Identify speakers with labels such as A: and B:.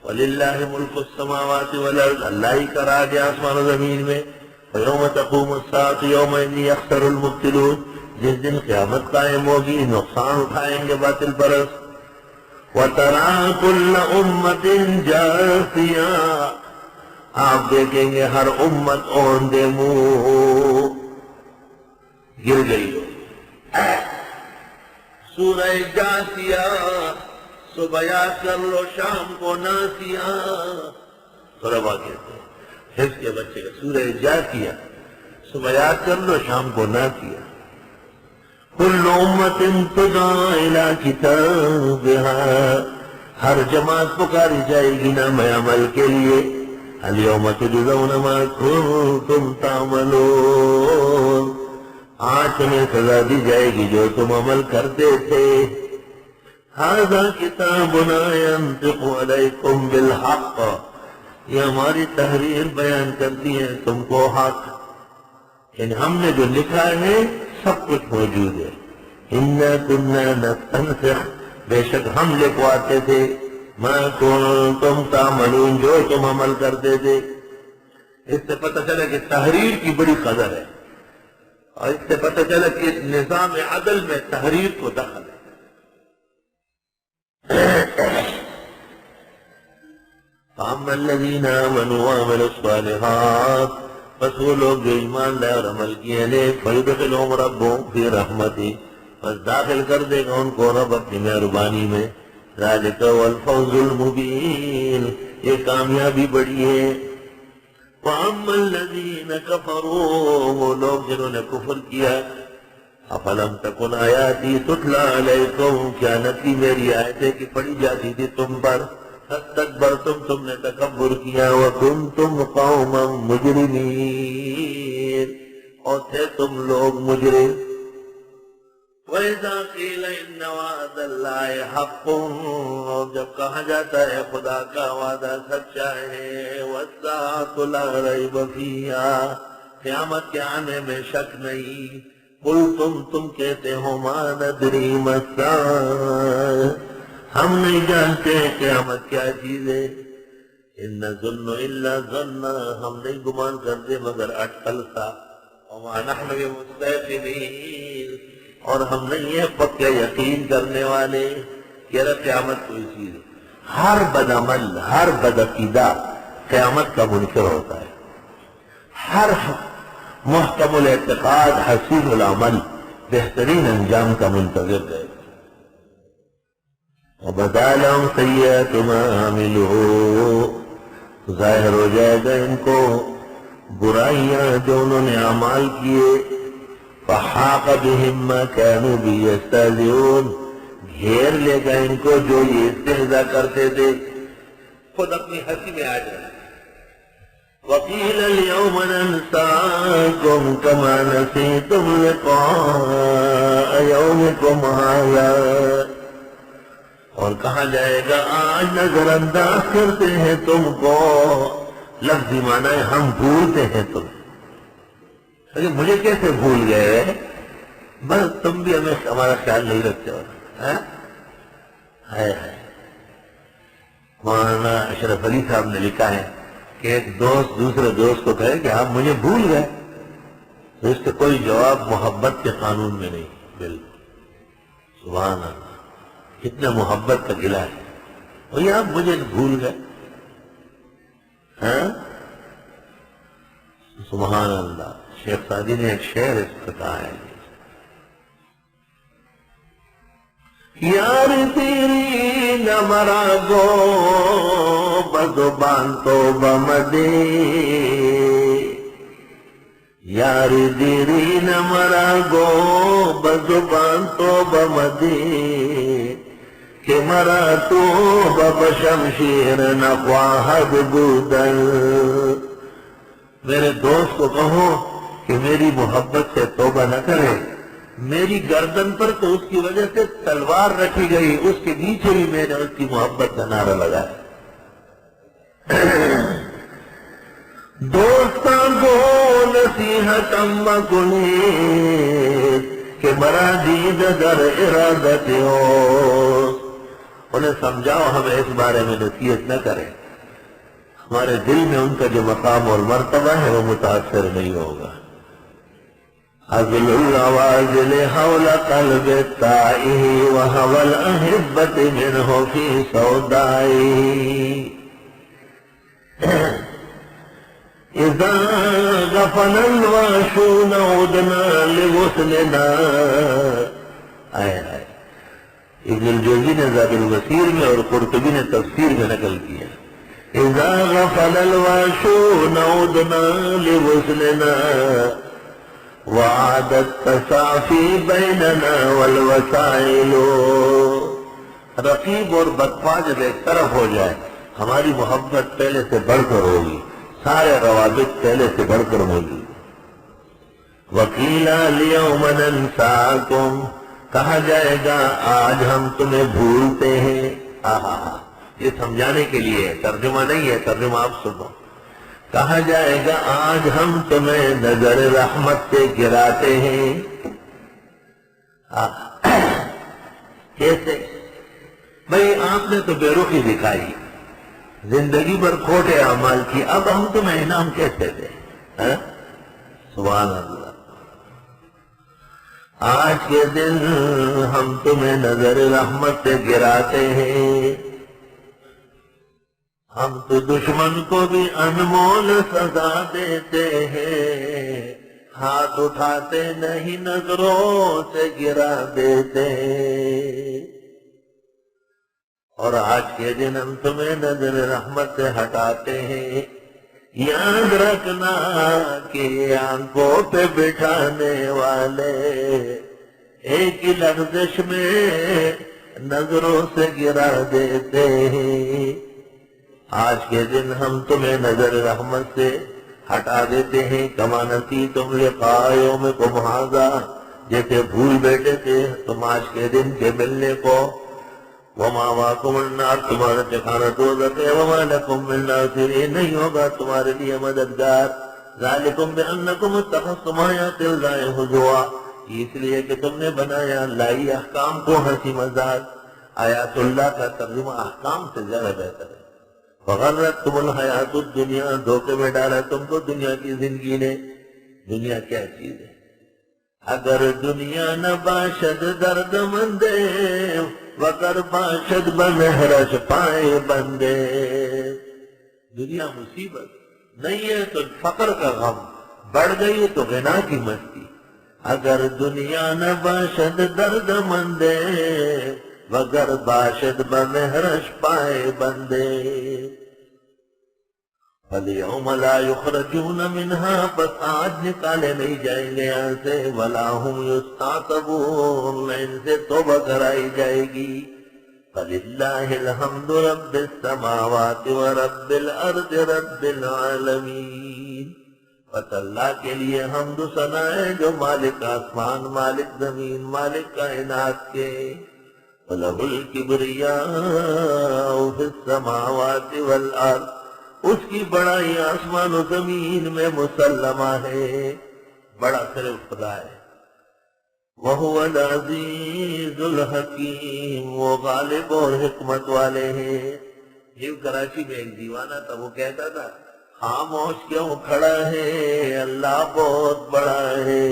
A: وَلِلَّهِ مُلْكُ السَّمَاوَاتِ وَالْأَرْضِ، اللہ ہی کا راج ہے آسمان و زمین میں. وَيَوْمَ تَقُومُ السَّاعَةُ يَوْمَئِذٍ يَخْسَرُ الْمُبْطِلُونَ، جس دن قیامت قائم ہوگی نقصان اٹھائیں گے باطل پرست. وَتَرَىٰ كُلَّ أُمَّةٍ جَاثِيَةً، آپ دیکھیں گے ہر امت اوندے منہ گر گئی ہو. سورہ جاثیہ، صبح یاد کر لو شام کو ناسیہ. طلباء کہتے ہیں حفظ کے بچے کا سورہ جاثیہ، صبح یاد کر لو شام کو ناسیہ. کل امت تدعی الی کتابها، ہر جماعت پکاری جائے گی نام عمل کے لیے. الیوم تجزون ما کنتم تعملون، آج تمہیں سزا دی جائے گی جو تم عمل کرتے تھے. ھذا کتابنا ینطق علیکم بالحق، یہ ہماری تحریر بیان کرتی ہے تم کو حق، یعنی ہم نے جو لکھا ہے سب کچھ موجود ہے. انا کنا نستنسخ، بے شک ہم لکھواتے تھے ما کنتم تعملون، جو تم عمل کرتے تھے. اس سے پتہ چلا کہ تحریر کی بڑی قدر ہے، اور اس سے پتہ چلا کہ نظام عدل میں تحریر کو دخل ہے. فَأَمَّا الَّذِينَ آمَنُوا وَعَمِلُوا الصَّالِحَاتِ، بس وہ لوگ جو ایمان لائے اور عمل کیے ہیں فَيُدْخِلُهُمْ رَبُّهُمْ فِي رَحْمَتِهِ، بس داخل کر دے گا ان کو رب اپنی مہربانی میں. ذَلِكَ هُوَ الْفَوْزُ الْمُبِينُ، یہ کامیابی بڑی ہے. وَأَمَّا الَّذِينَ كَفَرُوا، وہ لوگ جنہوں نے کفر کیا. أَفَلَمْ تَكُنْ آيَاتِي تُتْلَى عَلَيْكُمْ، کیا نہ تھی میری آیتیں کہ پڑھی جاتی تھی تم پر. فَاسْتَكْبَرْتُمْ، تم نے تکبر کیا. وَكُنْتُمْ قَوْمًا مُجْرِمِينَ، اور تھے تم لوگ مجرم. وَإِذَا قِيلَ إِنَّ وَعْدَ اللَّهِ حَقٌّ، اور جب کہا جاتا ہے خدا کا وعدہ سچا ہے. وَالسَّاعَةُ لَا رَيْبَ فِيهَا، قیامت کے آنے میں شک نہیں. قُلْتُمْ، تم کہتے ہو مَا نَدْرِي مَا السَّاعَةُ، ہم نہیں جانتے قیامت کیا چیز ہے. إِن نَظُنُّ إِلَّا ظَنًّا، ہم نہیں گمان کرتے مگر اٹکل سا. وَمَا نَحْنُ بِمُسْتَيْقِنِينَ، اور ہم نہیں ہیں پکے یقین کرنے والے کہ قیامت کوئی چیز ہے. ہر بد عمل، ہر بد عقیدہ قیامت کا منکر ہوتا ہے. ہر محکم الاعتقاد حسین العمل بہترین انجام کا منتظر ہے. وَبَدَا لَهُمْ سَيِّئَاتُ مَا عَمِلُوا، ظاہر ہو جائے گا ان کو برائیاں جو انہوں نے اعمال کیے. فَحَاقَ بِهِمْ مَا كَانُوا بِهِ يَسْتَهْزِئُونَ، گھیر لے گا ان کو جو یہ استہزاء کرتے تھے. خود اپنی ہنسی میں آ جائے. وَقِيلَ الْيَوْمَ نَنْسَاكُمْ كَمَا نَسِيتُمْ لِقَاءَ يَوْمِكُمْ هَٰذَا، اور کہا جائے گا آج نظر انداز کرتے ہیں تم کو. لفظی معنی ہے ہم بھولتے ہیں تم. لیکن مجھے کیسے بھول گئے؟ بس تم بھی ہمارا خیال نہیں رکھتے ہو. مولانا اشرف علی صاحب نے لکھا ہے کہ ایک دوست دوسرے دوست کو کہے کہ آپ مجھے بھول گئے، تو اس کا کوئی جواب محبت کے قانون میں نہیں. بالکل سبحان اللہ، کتنا محبت کا گلہ ہے. اور یہ آپ مجھے بھول گئے. سبحان اللہ. شیخ سعدی نے ایک شعر اس کو کہا ہے، یار تیری نہ مرا گو بزبان تو بمدے، یار تیری نہ مرا گو بزبان تو بمدے، کہ مرا تو بشمشیر نہ خواہد بودن. میرے دوست کو کہو کہ میری محبت سے توبہ نہ کرے. میری گردن پر تو اس کی وجہ سے تلوار رکھی گئی، اس کے نیچے بھی میں نے اس کی محبت کا نعرہ لگایا. دوستاں کو نصیحت اما کنی کہ مرا دید در ارادت ہو، انہیں سمجھاؤ ہمیں اس بارے میں نصیحت نہ کریں، ہمارے دل میں ان کا جو مقام اور مرتبہ ہے وہ متاثر نہیں ہوگا۔ عزل العوازل حول قلب التائه وهوى الأحبة منه في سودائه اذا غفل الواشون عدنا لغسلنا۔ ابن الجوزی نے زاد الوسیر میں اور قرطبی نے تفسیر میں نقل کیا، اذا غفل الواشون عدنا لغسلنا وعادت تصافی بیننا والوسائل۔ رقیب اور بطفا جب ایک طرف ہو جائے ہماری محبت پہلے سے بڑھ کر ہوگی، سارے روابط پہلے سے بڑھ کر ہوگی۔ وَقِيلَ الْيَوْمَ نَنْسَاكُمْ، کہا جائے گا آج ہم تمہیں بھولتے ہیں۔ یہ سمجھانے کے لیے ترجمہ نہیں ہے، ترجمہ آپ سنو۔ کہا جائے گا آج ہم تمہیں نظر رحمت سے گراتے ہیں۔ کیسے؟ بھئی آپ نے تو بے رخی دکھائی، زندگی بھر کھوٹے اعمال کی، اب ہم تمہیں انعام کیسے دیں؟ سبحان اللہ۔ آج کے دن ہم تمہیں نظر رحمت سے گراتے ہیں، ہم تو دشمن کو بھی انمول سزا دیتے ہیں، ہاتھ اٹھاتے نہیں نظروں سے گرا دیتے ہیں، اور آج کے دن ہم تمہیں نظر رحمت سے ہٹاتے ہیں۔ یاد رکھنا کہ آنکھوں پہ بٹھانے والے ایک ہی لغزش میں نظروں سے گرا دیتے ہیں۔ آج کے دن ہم تمہیں نظر رحمت سے ہٹا دیتے ہیں۔ کما نسیتم لقاء یومکم ھذا، جیسے بھول بیٹھے تھے تم آج کے دن کے ملنے کو۔ ومأواکم النار، تمہارا ٹھکانہ دوزخ ہے۔ وما لکم من ناصرین، نہیں ہوگا تمہارے لیے مددگار۔ ذالکم بانکم اتخذتم آیات اللہ ہزوا، اس لیے کہ تم نے بنایا لائی احکام کو ہنسی مذاق۔ آیات اللہ کا ترجمہ احکام سے زیادہ بہتر ہے۔ وغرتکم الحیات الدنیا، دھوکے میں ڈالا تم کو دنیا کی زندگی نے۔ دنیا کیا چیز ہے؟ اگر دنیا نہ باشد درد مندے، وگر باشد بنہرش پائے بندے۔ دنیا مصیبت نہیں ہے تو فقر کا غم، بڑھ گئی تو غنا کی مستی۔ اگر دنیا نہ باشد درد مندے، وگر باشد بنہرش پائے بندے۔ فَالْيَوْمَ لَا يُخْرَجُونَ مِنْهَا، بس آج نکالے نہیں جائیں گے یہاں سے۔ وَلَا هُمْ يُسْتَعْتَبُونَ، ان سے توبہ کرائی جائے گی۔ فَلِلَّهِ الْحَمْدُ رَبِّ السَّمَاوَاتِ وَرَبِّ الْأَرْضِ رَبِّ الْعَالَمِينَ، بس اللہ کے لیے حمد و ثنا ہے جو مالک آسمان، مالک زمین، مالک کائنات کے۔ وَلَهُ الْكِبْرِيَاءُ فِي السَّمَاوَاتِ وَالْأَرْضِ، اس کی بڑائی آسمان و زمین میں مسلمہ ہے، بڑا صرف خدا ہے۔ وَهُوَ الْعَزِيزُ الْحَكِيمُ، وہ غالب اور حکمت والے ہیں۔ یہ کراچی میں ایک دیوانہ تھا، وہ کہتا تھا خاموش کیوں کھڑا ہے، اللہ بہت بڑا ہے۔